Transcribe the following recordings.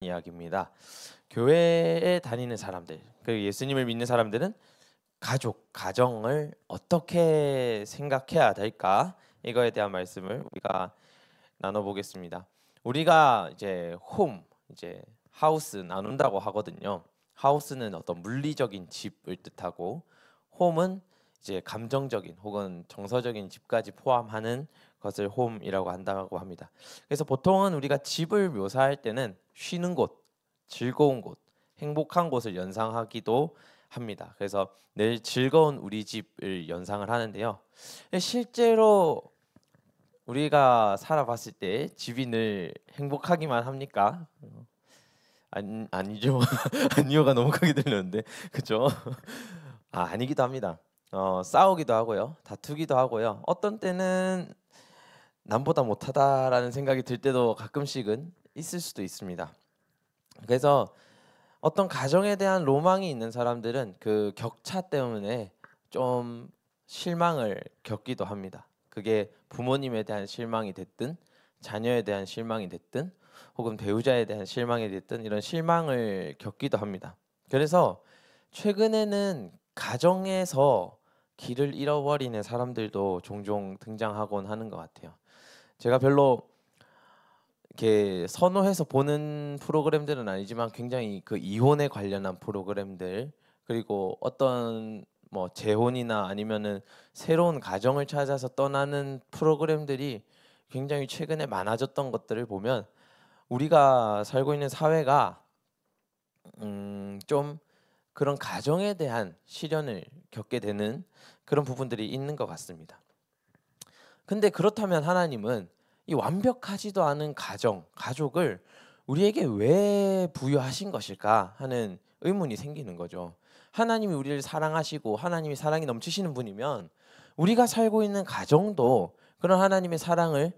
이야기입니다. 교회에 다니는 사람들, 그리고 예수님을 믿는 사람들은 가족, 가정을 어떻게 생각해야 될까? 이거에 대한 말씀을 우리가 나눠보겠습니다. 우리가 이제 이제 하우스 나눈다고 하거든요. 하우스는 어떤 물리적인 집을 뜻하고, 홈은 이제 감정적인 혹은 정서적인 집까지 포함하는 것을 홈이라고 한다고 합니다. 그래서 보통은 우리가 집을 묘사할 때는 쉬는 곳, 즐거운 곳, 행복한 곳을 연상하기도 합니다. 그래서 늘 즐거운 우리 집을 연상을 하는데요. 실제로 우리가 살아봤을 때 집이 늘 행복하기만 합니까? 아니죠. 아니요가 너무 크게 들렸는데, 그죠? 아니기도 합니다. 싸우기도 하고요, 다투기도 하고요. 어떤 때는 남보다 못하다라는 생각이 들 때도 가끔씩은 있을 수도 있습니다. 그래서 어떤 가정에 대한 로망이 있는 사람들은 그 격차 때문에 좀 실망을 겪기도 합니다. 그게 부모님에 대한 실망이 됐든, 자녀에 대한 실망이 됐든, 혹은 배우자에 대한 실망이 됐든, 이런 실망을 겪기도 합니다. 그래서 최근에는 가정에서 길을 잃어버리는 사람들도 종종 등장하곤 하는 것 같아요. 제가 별로 이렇게 선호해서 보는 프로그램들은 아니지만, 굉장히 그 이혼에 관련한 프로그램들, 그리고 어떤 뭐 재혼이나 아니면은 새로운 가정을 찾아서 떠나는 프로그램들이 굉장히 최근에 많아졌던 것들을 보면, 우리가 살고 있는 사회가 좀 그런 가정에 대한 시련을 겪게 되는 그런 부분들이 있는 것 같습니다. 근데 그렇다면 하나님은 이 완벽하지도 않은 가족을 우리에게 왜 부여하신 것일까 하는 의문이 생기는 거죠. 하나님이 우리를 사랑하시고 하나님이 사랑이 넘치시는 분이면, 우리가 살고 있는 가정도 그런 하나님의 사랑을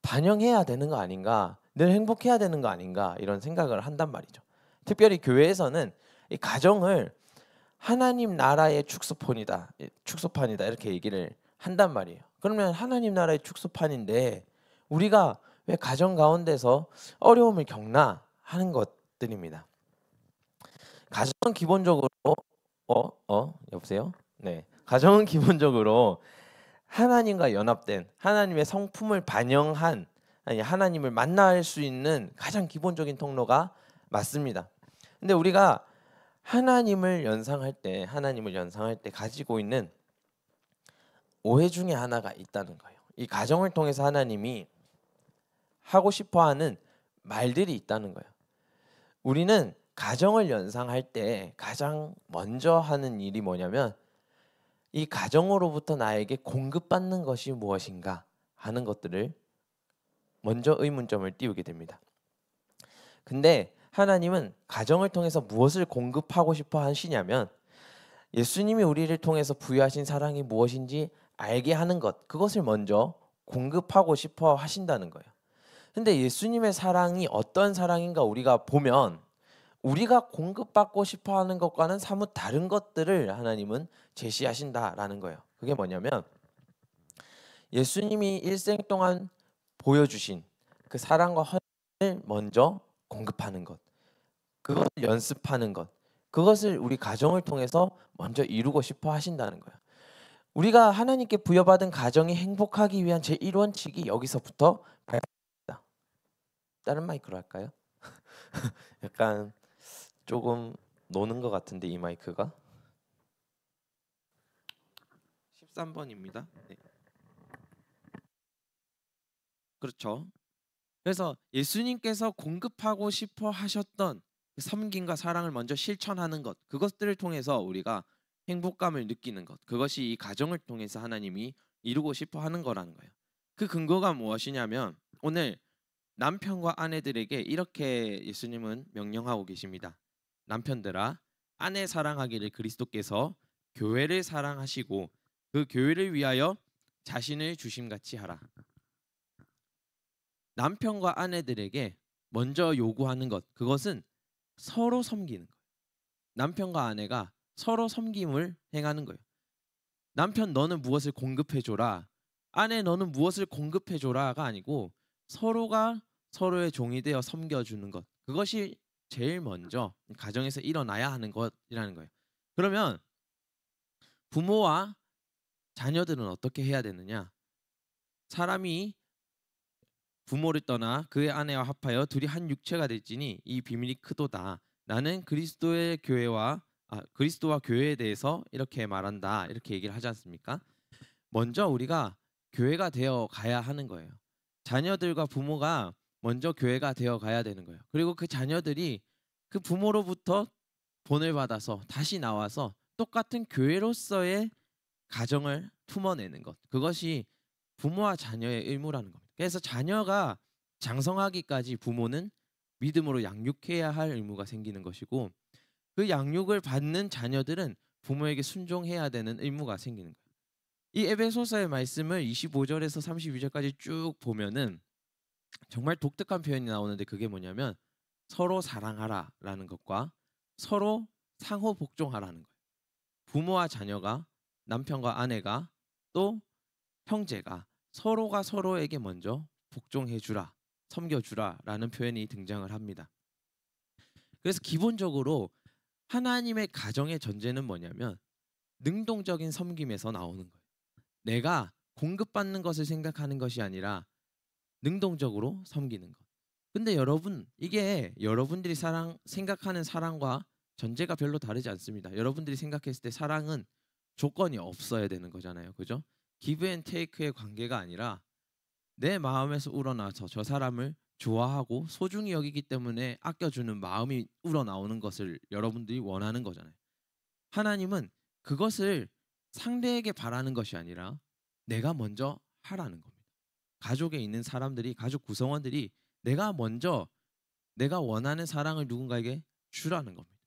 반영해야 되는 거 아닌가, 늘 행복해야 되는 거 아닌가, 이런 생각을 한단 말이죠. 특별히 교회에서는 이 가정을 하나님 나라의 축소판이다 이렇게 얘기를 한단 말이에요. 그러면 하나님 나라의 축소판인데 우리가 왜 가정 가운데서 어려움을 겪나 하는 것들입니다. 가정은 기본적으로 여보세요? 네. 가정은 기본적으로 하나님과 연합된 하나님의 성품을 반영한, 아니 하나님을 만날 수 있는 가장 기본적인 통로가 맞습니다. 근데 우리가 하나님을 연상할 때 가지고 있는 오해 중에 하나가 있다는 거예요. 이 가정을 통해서 하나님이 하고 싶어하는 말들이 있다는 거예요. 우리는 가정을 연상할 때 가장 먼저 하는 일이 뭐냐면, 이 가정으로부터 나에게 공급받는 것이 무엇인가 하는 것들을 먼저 의문점을 띄우게 됩니다. 근데 하나님은 가정을 통해서 무엇을 공급하고 싶어 하시냐면, 예수님이 우리를 통해서 부여하신 사랑이 무엇인지 알게 하는 것, 그것을 먼저 공급하고 싶어 하신다는 거예요. 근데 예수님의 사랑이 어떤 사랑인가 우리가 보면, 우리가 공급받고 싶어 하는 것과는 사뭇 다른 것들을 하나님은 제시하신다라는 거예요. 그게 뭐냐면, 예수님이 일생 동안 보여주신 그 사랑과 헌을 먼저 공급하는 것, 그것을 연습하는 것, 그것을 우리 가정을 통해서 먼저 이루고 싶어 하신다는 거예요. 우리가 하나님께 부여받은 가정이 행복하기 위한 제1원칙이 여기서부터 발생합니다. 다른 마이크로 할까요? 약간 조금 노는 것 같은데, 이 마이크가 13번입니다. 네. 그렇죠. 그래서 예수님께서 공급하고 싶어 하셨던 그 섬김과 사랑을 먼저 실천하는 것, 그것들을 통해서 우리가 행복감을 느끼는 것, 그것이 이 가정을 통해서 하나님이 이루고 싶어 하는 거라는 거예요. 그 근거가 무엇이냐면, 오늘 남편과 아내들에게 이렇게 예수님은 명령하고 계십니다. 남편들아, 아내 사랑하기를 그리스도께서 교회를 사랑하시고 그 교회를 위하여 자신을 주심같이 하라. 남편과 아내들에게 먼저 요구하는 것, 그것은 서로 섬기는 거예요. 남편과 아내가 서로 섬김을 행하는 거예요. 남편 너는 무엇을 공급해 줘라, 아내 너는 무엇을 공급해 줘라가 아니고, 서로가 서로의 종이 되어 섬겨주는 것, 그것이 제일 먼저 가정에서 일어나야 하는 것이라는 거예요. 그러면 부모와 자녀들은 어떻게 해야 되느냐? 사람이 부모를 떠나 그의 아내와 합하여 둘이 한 육체가 될지니 이 비밀이 크도다. 나는 그리스도와 교회에 대해서 이렇게 말한다. 이렇게 얘기를 하지 않습니까? 먼저 우리가 교회가 되어 가야 하는 거예요. 자녀들과 부모가 먼저 교회가 되어 가야 되는 거예요. 그리고 그 자녀들이 그 부모로부터 본을 받아서 다시 나와서 똑같은 교회로서의 가정을 품어내는 것. 그것이 부모와 자녀의 의무라는 겁니다. 그래서 자녀가 장성하기까지 부모는 믿음으로 양육해야 할 의무가 생기는 것이고, 그 양육을 받는 자녀들은 부모에게 순종해야 되는 의무가 생기는 거예요. 이 에베소서의 말씀을 25절에서 32절까지 쭉 보면은 정말 독특한 표현이 나오는데, 그게 뭐냐면 서로 사랑하라라는 것과 서로 상호 복종하라는 거예요. 부모와 자녀가, 남편과 아내가, 또 형제가 서로가 서로에게 먼저 복종해 주라, 섬겨 주라라는 표현이 등장을 합니다. 그래서 기본적으로 하나님의 가정의 전제는 뭐냐면 능동적인 섬김에서 나오는 거예요. 내가 공급받는 것을 생각하는 것이 아니라 능동적으로 섬기는 것. 근데 여러분, 이게 여러분들이 생각하는 사랑과 전제가 별로 다르지 않습니다. 여러분들이 생각했을 때 사랑은 조건이 없어야 되는 거잖아요. 그죠? 기브 앤 테이크의 관계가 아니라 내 마음에서 우러나서 저 사람을 좋아하고 소중히 여기기 때문에 아껴주는 마음이 우러나오는 것을 여러분들이 원하는 거잖아요. 하나님은 그것을 상대에게 바라는 것이 아니라 내가 먼저 하라는 겁니다. 가족에 있는 사람들이, 가족 구성원들이 내가 먼저 내가 원하는 사랑을 누군가에게 주라는 겁니다.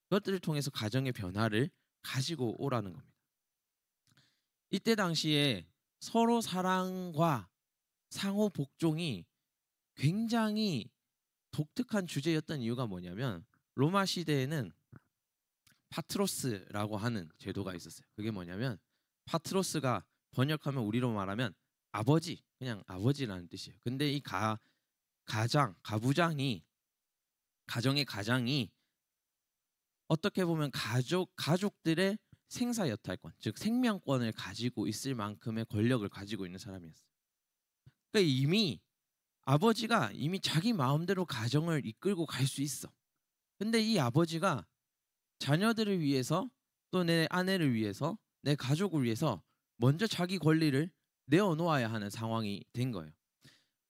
그것들을 통해서 가정의 변화를 가지고 오라는 겁니다. 이때 당시에 서로 사랑과 상호 복종이 굉장히 독특한 주제였던 이유가 뭐냐면, 로마 시대에는 파트로스라고 하는 제도가 있었어요. 그게 뭐냐면, 파트로스가 번역하면 우리로 말하면 아버지, 그냥 아버지라는 뜻이에요. 근데 이 가부장이, 가정의 가장이 어떻게 보면 가족들의 생사 여탈권, 즉 생명권을 가지고 있을 만큼의 권력을 가지고 있는 사람이었어요. 그러니까 아버지가 이미 자기 마음대로 가정을 이끌고 갈 수 있어. 근데 이 아버지가 자녀들을 위해서, 또 내 아내를 위해서, 내 가족을 위해서 먼저 자기 권리를 내어놓아야 하는 상황이 된 거예요.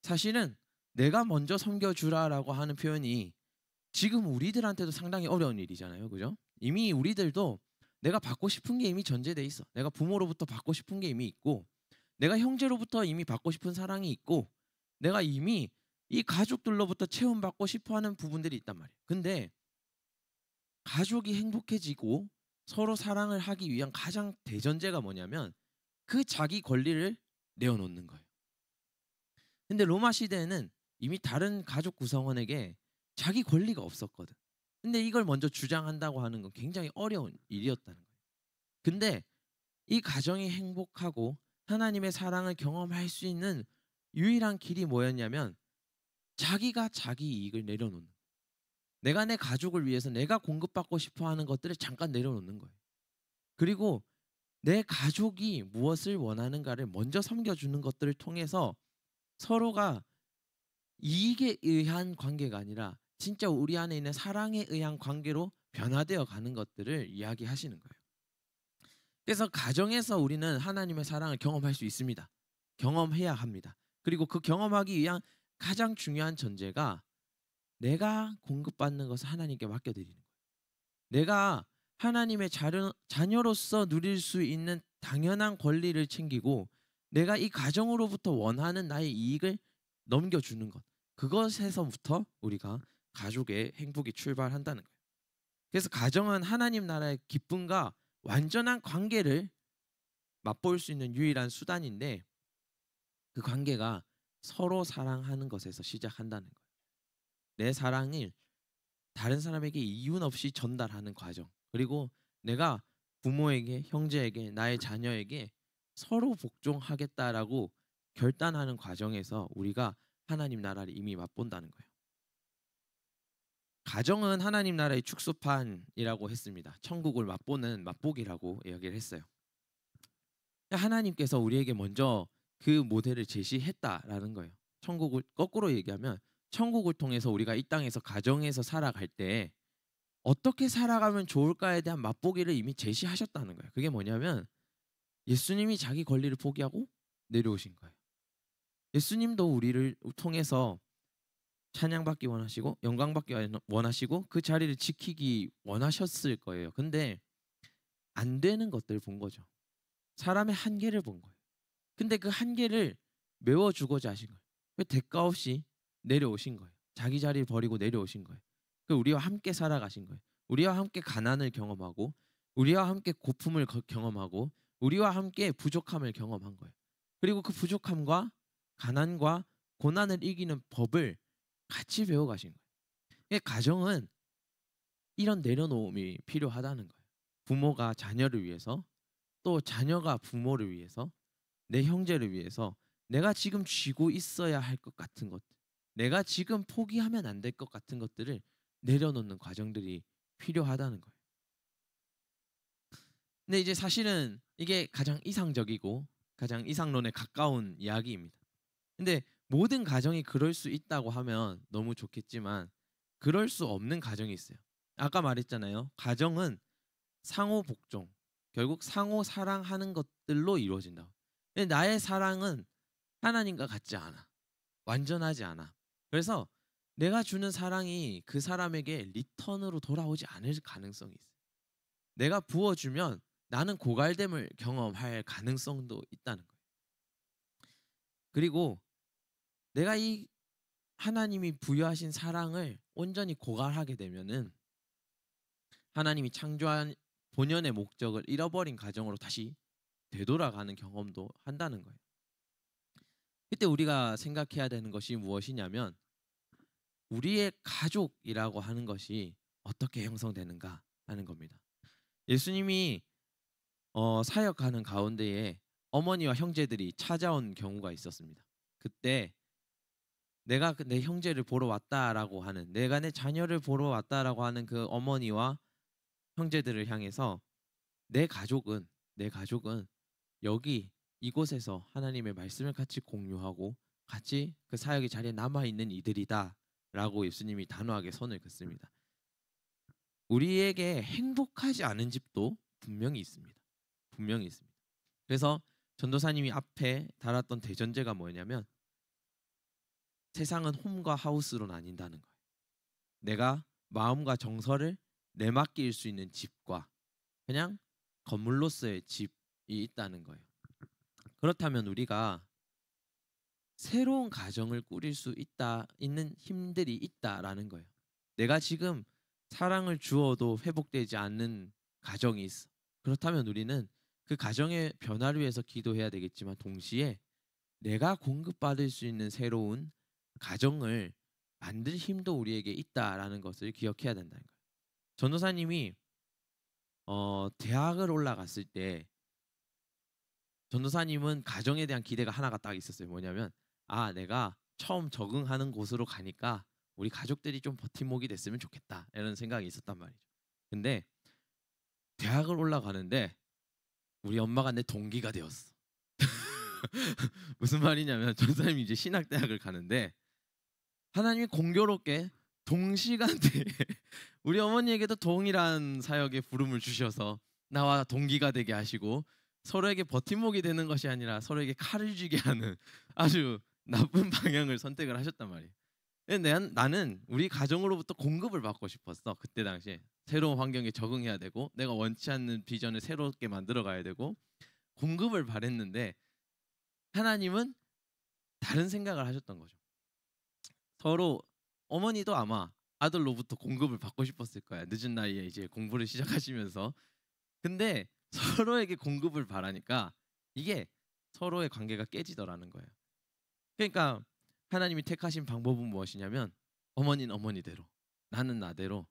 사실은 내가 먼저 섬겨주라라고 하는 표현이 지금 우리들한테도 상당히 어려운 일이잖아요. 그죠? 이미 우리들도 내가 받고 싶은 게 이미 전제돼 있어. 내가 부모로부터 받고 싶은 게 이미 있고, 내가 형제로부터 이미 받고 싶은 사랑이 있고, 내가 이미 이 가족들로부터 체험받고 싶어하는 부분들이 있단 말이에요. 근데 가족이 행복해지고 서로 사랑을 하기 위한 가장 대전제가 뭐냐면 그 자기 권리를 내어놓는 거예요. 근데 로마 시대에는 이미 다른 가족 구성원에게 자기 권리가 없었거든. 근데 이걸 먼저 주장한다고 하는 건 굉장히 어려운 일이었다는 거예요. 근데 이 가정이 행복하고 하나님의 사랑을 경험할 수 있는 유일한 길이 뭐였냐면 자기가 자기 이익을 내려놓는, 내가 내 가족을 위해서 내가 공급받고 싶어하는 것들을 잠깐 내려놓는 거예요. 그리고 내 가족이 무엇을 원하는가를 먼저 섬겨주는 것들을 통해서 서로가 이익에 의한 관계가 아니라 진짜 우리 안에 있는 사랑에 의한 관계로 변화되어 가는 것들을 이야기하시는 거예요. 그래서 가정에서 우리는 하나님의 사랑을 경험할 수 있습니다. 경험해야 합니다. 그리고 그 경험하기 위한 가장 중요한 전제가 내가 공급받는 것을 하나님께 맡겨드리는 거예요. 내가 하나님의 자녀로서 누릴 수 있는 당연한 권리를 챙기고 내가 이 가정으로부터 원하는 나의 이익을 넘겨주는 것, 그것에서부터 우리가 가족의 행복이 출발한다는 거예요. 그래서 가정은 하나님 나라의 기쁨과 완전한 관계를 맛볼 수 있는 유일한 수단인데, 그 관계가 서로 사랑하는 것에서 시작한다는 거예요. 내 사랑을 다른 사람에게 이유 없이 전달하는 과정, 그리고 내가 부모에게, 형제에게, 나의 자녀에게 서로 복종하겠다라고 결단하는 과정에서 우리가 하나님 나라를 이미 맛본다는 거예요. 가정은 하나님 나라의 축소판이라고 했습니다. 천국을 맛보는 맛보기라고 이야기를 했어요. 하나님께서 우리에게 먼저 그 모델을 제시했다라는 거예요. 천국을 거꾸로 얘기하면 천국을 통해서 우리가 이 땅에서 가정에서 살아갈 때 어떻게 살아가면 좋을까에 대한 맛보기를 이미 제시하셨다는 거예요. 그게 뭐냐면 예수님이 자기 권리를 포기하고 내려오신 거예요. 예수님도 우리를 통해서 찬양받기 원하시고 영광받기 원하시고 그 자리를 지키기 원하셨을 거예요. 근데 안 되는 것들을 본 거죠. 사람의 한계를 본 거예요. 근데 그 한계를 메워주고자 하신 거예요. 왜 대가 없이 내려오신 거예요. 자기 자리를 버리고 내려오신 거예요. 그 우리와 함께 살아가신 거예요. 우리와 함께 가난을 경험하고 우리와 함께 고품을 경험하고 우리와 함께 부족함을 경험한 거예요. 그리고 그 부족함과 가난과 고난을 이기는 법을 같이 배워가신 거예요. 가정은 이런 내려놓음이 필요하다는 거예요. 부모가 자녀를 위해서 또 자녀가 부모를 위해서 내 형제를 위해서 내가 지금 쥐고 있어야 할 것 같은 것들, 내가 지금 포기하면 안 될 것 같은 것들을 내려놓는 과정들이 필요하다는 거예요. 근데 이제 사실은 이게 가장 이상적이고 가장 이상론에 가까운 이야기입니다. 근데 모든 가정이 그럴 수 있다고 하면 너무 좋겠지만 그럴 수 없는 가정이 있어요. 아까 말했잖아요. 가정은 상호 복종, 결국 상호 사랑하는 것들로 이루어진다. 근데 나의 사랑은 하나님과 같지 않아. 완전하지 않아. 그래서 내가 주는 사랑이 그 사람에게 리턴으로 돌아오지 않을 가능성이 있어요. 내가 부어주면 나는 고갈됨을 경험할 가능성도 있다는 거예요. 그리고 내가 이 하나님이 부여하신 사랑을 온전히 고갈하게 되면은 하나님이 창조한 본연의 목적을 잃어버린 가정으로 다시 되돌아가는 경험도 한다는 거예요. 그때 우리가 생각해야 되는 것이 무엇이냐면 우리의 가족이라고 하는 것이 어떻게 형성되는가 하는 겁니다. 예수님이 사역하는 가운데에 어머니와 형제들이 찾아온 경우가 있었습니다. 그때 내가 내 형제를 보러 왔다라고 하는, 내가 내 자녀를 보러 왔다라고 하는 그 어머니와 형제들을 향해서 내 가족은 여기 이곳에서 하나님의 말씀을 같이 공유하고 같이 그 사역의 자리에 남아 있는 이들이다라고 예수님이 단호하게 선을 긋습니다. 우리에게 행복하지 않은 집도 분명히 있습니다. 분명히 있습니다. 그래서 전도사님이 앞에 달았던 대전제가 뭐냐면 세상은 홈과 하우스로 나뉜다는 거예요. 내가 마음과 정서를 내맡길 수 있는 집과 그냥 건물로서의 집이 있다는 거예요. 그렇다면 우리가 새로운 가정을 꾸릴 수 있는 힘들이 있다라는 거예요. 내가 지금 사랑을 주어도 회복되지 않는 가정이 있어. 그렇다면 우리는 그 가정의 변화를 위해서 기도해야 되겠지만 동시에 내가 공급받을 수 있는 새로운 가정을 만들 힘도 우리에게 있다라는 것을 기억해야 된다는 거예요. 전도사님이 대학을 올라갔을 때 전도사님은 가정에 대한 기대가 하나가 딱 있었어요. 뭐냐면 내가 처음 적응하는 곳으로 가니까 우리 가족들이 좀 버팀목이 됐으면 좋겠다 이런 생각이 있었단 말이죠. 근데 대학을 올라가는데 우리 엄마가 내 동기가 되었어. 무슨 말이냐면 전도사님이 이제 신학대학을 가는데 하나님이 공교롭게 동시간대에 우리 어머니에게도 동일한 사역의 부름을 주셔서 나와 동기가 되게 하시고 서로에게 버팀목이 되는 것이 아니라 서로에게 칼을 쥐게 하는 아주 나쁜 방향을 선택을 하셨단 말이에요. 나는 우리 가정으로부터 공급을 받고 싶었어. 그때 당시에 새로운 환경에 적응해야 되고 내가 원치 않는 비전을 새롭게 만들어 가야 되고 공급을 바랬는데 하나님은 다른 생각을 하셨던 거죠. 서로 어머니도 아마 아들로부터 공급을 받고 싶었을 거야. 늦은 나이에 이제 공부를 시작하시면서. 근데 서로에게 공급을 바라니까 이게 서로의 관계가 깨지더라는 거예요. 그러니까 하나님이 택하신 방법은 무엇이냐면 어머니는 어머니대로 나는 나대로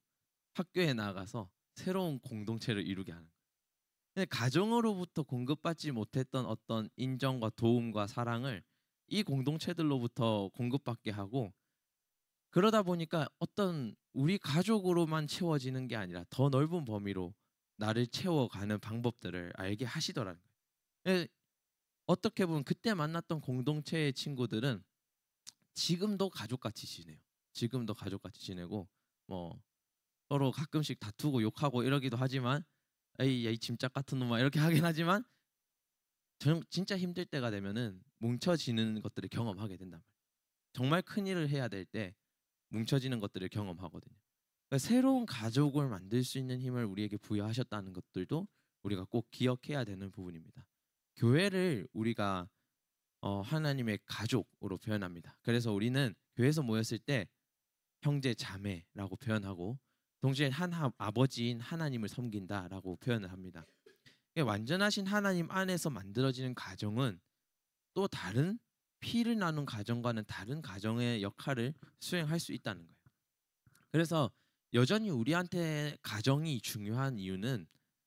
학교에 나가서 새로운 공동체를 이루게 하는 거예요. 근데 가정으로부터 공급받지 못했던 어떤 인정과 도움과 사랑을 이 공동체들로부터 공급받게 하고 그러다 보니까 어떤 우리 가족으로만 채워지는 게 아니라 더 넓은 범위로 나를 채워가는 방법들을 알게 하시더라는 거예요. 예, 어떻게 보면 그때 만났던 공동체의 친구들은 지금도 가족같이 지내요. 지금도 가족같이 지내고 뭐 서로 가끔씩 다투고 욕하고 이러기도 하지만 에이 야 이 짐짝 같은 놈아 이렇게 하긴 하지만 진짜 힘들 때가 되면은 뭉쳐지는 것들을 경험하게 된단 말이에요. 정말 큰일을 해야 될 때 뭉쳐지는 것들을 경험하거든요. 그러니까 새로운 가족을 만들 수 있는 힘을 우리에게 부여하셨다는 것들도 우리가 꼭 기억해야 되는 부분입니다. 교회를 우리가 하나님의 가족으로 표현합니다. 그래서 우리는 교회에서 모였을 때 형제 자매라고 표현하고 동시에 한 아버지인 하나님을 섬긴다라고 표현을 합니다. 완전하신 하나님 안에서 만들어지는 가정은 또 다른 피를 나눈 가정과는 다른 가정의 역할을 수행할 수 있다는 거예요. 그래서 여전히 우리한테 가정이 중요한 이유는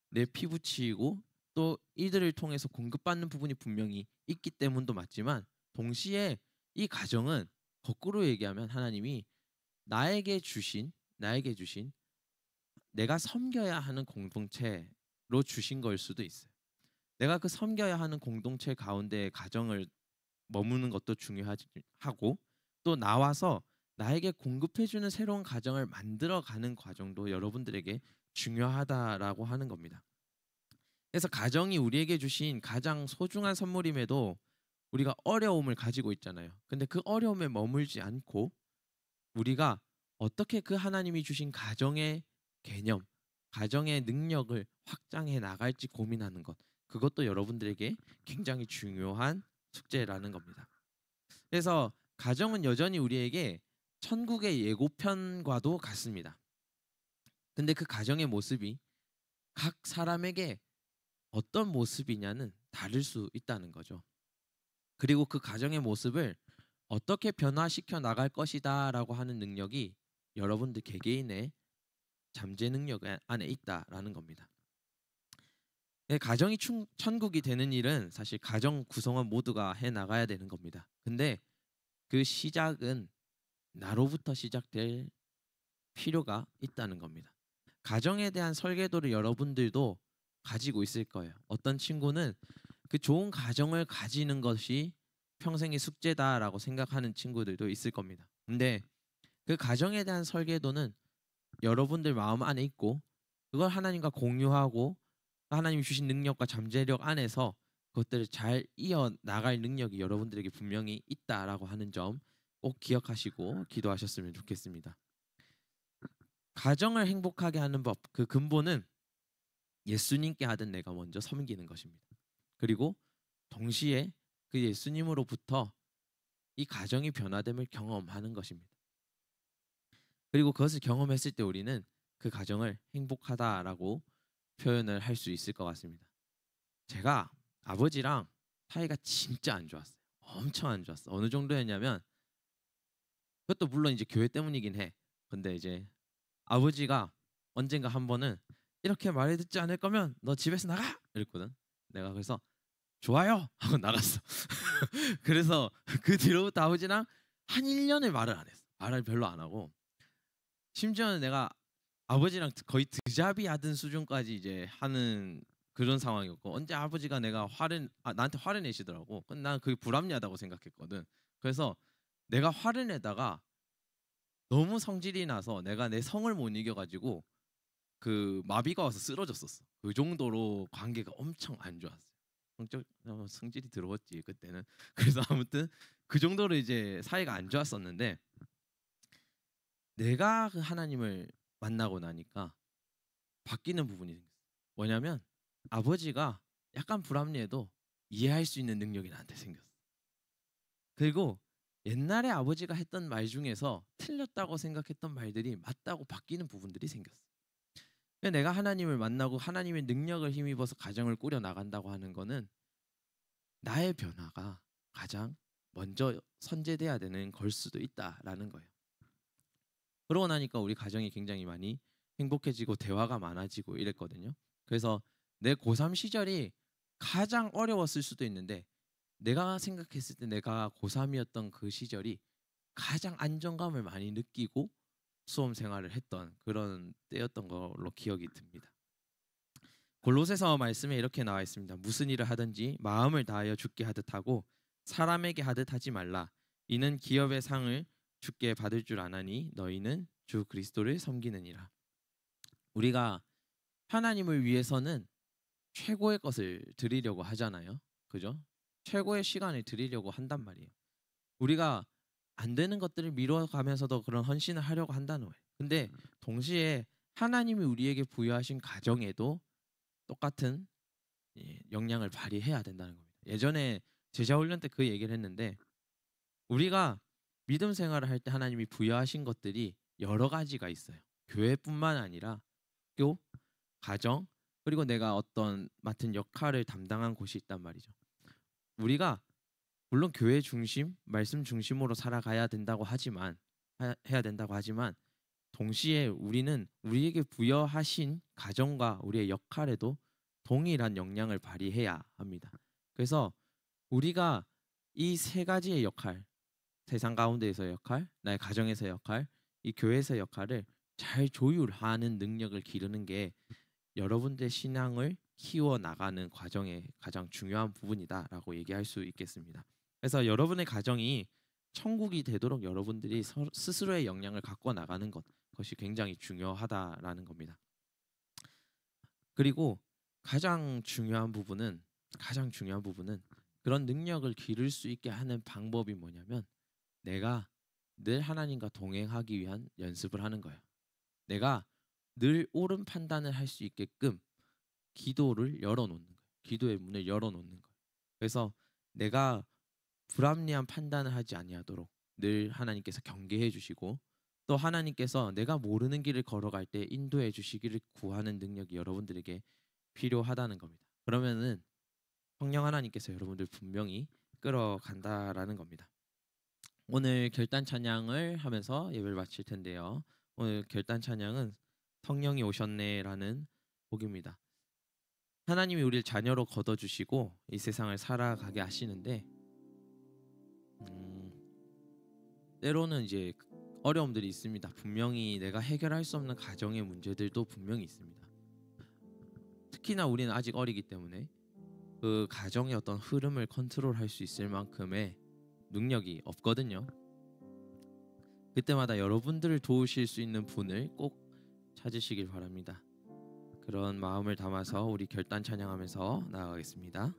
내 피부치이고 또 이들을 통해서 공급받는 부분이 분명히 있기 때문도 맞지만 동시에 이 가정은 거꾸로 얘기하면 하나님이 나에게 주신 내가 섬겨야 하는 공동체로 주신 걸 수도 있어요. 내가 그 섬겨야 하는 공동체 가운데 가정을 머무는 것도 중요하고 또 나와서 나에게 공급해주는 새로운 가정을 만들어가는 과정도 여러분들에게 중요하다라고 하는 겁니다. 그래서 가정이 우리에게 주신 가장 소중한 선물임에도 우리가 어려움을 가지고 있잖아요. 근데 그 어려움에 머물지 않고 우리가 어떻게 그 하나님이 주신 가정의 개념, 가정의 능력을 확장해 나갈지 고민하는 것. 그것도 여러분들에게 굉장히 중요한 숙제라는 겁니다. 그래서 가정은 여전히 우리에게 천국의 예고편과도 같습니다. 근데 그 가정의 모습이 각 사람에게 어떤 모습이냐는 다를 수 있다는 거죠. 그리고 그 가정의 모습을 어떻게 변화시켜 나갈 것이다라고 하는 능력이 여러분들 개개인의 잠재 능력 안에 있다라는 겁니다. 가정이 천국이 되는 일은 사실 가정 구성원 모두가 해 나가야 되는 겁니다. 근데 그 시작은 나로부터 시작될 필요가 있다는 겁니다. 가정에 대한 설계도를 여러분들도 가지고 있을 거예요. 어떤 친구는 그 좋은 가정을 가지는 것이 평생의 숙제다라고 생각하는 친구들도 있을 겁니다. 근데 그 가정에 대한 설계도는 여러분들 마음 안에 있고 그걸 하나님과 공유하고 하나님이 주신 능력과 잠재력 안에서 그것들을 잘 이어나갈 능력이 여러분들에게 분명히 있다라고 하는 점 꼭 기억하시고 기도하셨으면 좋겠습니다. 가정을 행복하게 하는 법, 그 근본은 예수님께 하든 내가 먼저 섬기는 것입니다. 그리고 동시에 그 예수님으로부터 이 가정이 변화됨을 경험하는 것입니다. 그리고 그것을 경험했을 때 우리는 그 가정을 행복하다라고 표현을 할 수 있을 것 같습니다. 제가 아버지랑 사이가 진짜 안 좋았어요. 엄청 안 좋았어. 어느 정도였냐면 그것도 물론 이제 교회 때문이긴 해. 근데 이제 아버지가 언젠가 한 번은 이렇게 말을 듣지 않을 거면 너 집에서 나가! 이랬거든. 내가 그래서 좋아요! 하고 나갔어. 그래서 그 뒤로부터 아버지랑 한 1년을 말을 안 했어. 말을 별로 안 하고 심지어는 내가 아버지랑 거의 드자비 하던 수준까지 이제 하는 그런 상황이었고 언제 아버지가 나한테 화를 내시더라고. 근데 난 그게 불합리하다고 생각했거든. 그래서 내가 화를 내다가 너무 성질이 나서 내가 내 성을 못 이겨가지고 그 마비가 와서 쓰러졌었어. 그 정도로 관계가 엄청 안 좋았어요. 성질이 더러웠지 그때는. 그래서 아무튼 그 정도로 이제 사이가 안 좋았었는데 내가 그 하나님을 만나고 나니까 바뀌는 부분이 생겼어. 뭐냐면 아버지가 약간 불합리해도 이해할 수 있는 능력이 나한테 생겼어. 그리고 옛날에 아버지가 했던 말 중에서 틀렸다고 생각했던 말들이 맞다고 바뀌는 부분들이 생겼어. 내가 하나님을 만나고 하나님의 능력을 힘입어서 가정을 꾸려 나간다고 하는 거는 나의 변화가 가장 먼저 선제돼야 되는 걸 수도 있다라는 거예요. 그러고 나니까 우리 가정이 굉장히 많이 행복해지고 대화가 많아지고 이랬거든요. 그래서 내 고3 시절이 가장 어려웠을 수도 있는데 내가 생각했을 때 내가 고3이었던 그 시절이 가장 안정감을 많이 느끼고 수험 생활을 했던 그런 때였던 걸로 기억이 듭니다. 골로새서 말씀에 이렇게 나와 있습니다. 무슨 일을 하든지 마음을 다하여 주께 하듯 하고 사람에게 하듯 하지 말라. 이는 기업의 상을 주께 받을 줄 아나니 너희는 주 그리스도를 섬기느니라. 우리가 하나님을 위해서는 최고의 것을 드리려고 하잖아요. 그죠? 최고의 시간을 드리려고 한단 말이에요. 우리가 안 되는 것들을 미뤄가면서도 그런 헌신을 하려고 한다는 거예요. 근데 동시에 하나님이 우리에게 부여하신 가정에도 똑같은 역량을 발휘해야 된다는 겁니다. 예전에 제자 훈련 때 그 얘기를 했는데 우리가 믿음 생활을 할 때 하나님이 부여하신 것들이 여러 가지가 있어요. 교회뿐만 아니라 학교, 가정, 그리고 내가 어떤 맡은 역할을 담당한 곳이 있단 말이죠. 우리가 물론 교회 중심, 말씀 중심으로 살아가야 된다고 하지만 해야 된다고 하지만 동시에 우리는 우리에게 부여하신 가정과 우리의 역할에도 동일한 역량을 발휘해야 합니다. 그래서 우리가 이 세 가지의 역할, 세상 가운데에서의 역할, 나의 가정에서의 역할, 이 교회에서의 역할을 잘 조율하는 능력을 기르는 게 여러분들의 신앙을 키워 나가는 과정의 가장 중요한 부분이다라고 얘기할 수 있겠습니다. 그래서 여러분의 가정이 천국이 되도록 여러분들이 스스로의 역량을 갖고 나가는 것이 굉장히 중요하다라는 겁니다. 그리고 가장 중요한 부분은 그런 능력을 기를 수 있게 하는 방법이 뭐냐면 내가 늘 하나님과 동행하기 위한 연습을 하는 거예요. 내가 늘 옳은 판단을 할 수 있게끔 기도를 열어놓는 거예요. 기도의 문을 열어놓는 거예요. 그래서 내가 불합리한 판단을 하지 아니하도록 늘 하나님께서 경계해 주시고 또 하나님께서 내가 모르는 길을 걸어갈 때 인도해 주시기를 구하는 능력이 여러분들에게 필요하다는 겁니다. 그러면은 성령 하나님께서 여러분들 분명히 끌어간다라는 겁니다. 오늘 결단 찬양을 하면서 예배를 마칠 텐데요. 오늘 결단 찬양은 성령이 오셨네라는 곡입니다. 하나님이 우리를 자녀로 거둬주시고 이 세상을 살아가게 하시는데 때로는 이제 어려움들이 있습니다. 분명히 내가 해결할 수 없는 가정의 문제들도 분명히 있습니다. 특히나 우리는 아직 어리기 때문에 그 가정의 어떤 흐름을 컨트롤할 수 있을 만큼의 능력이 없거든요. 그때마다 여러분들을 도우실 수 있는 분을 꼭 찾으시길 바랍니다. 그런 마음을 담아서 우리 결단 찬양하면서 나아가겠습니다.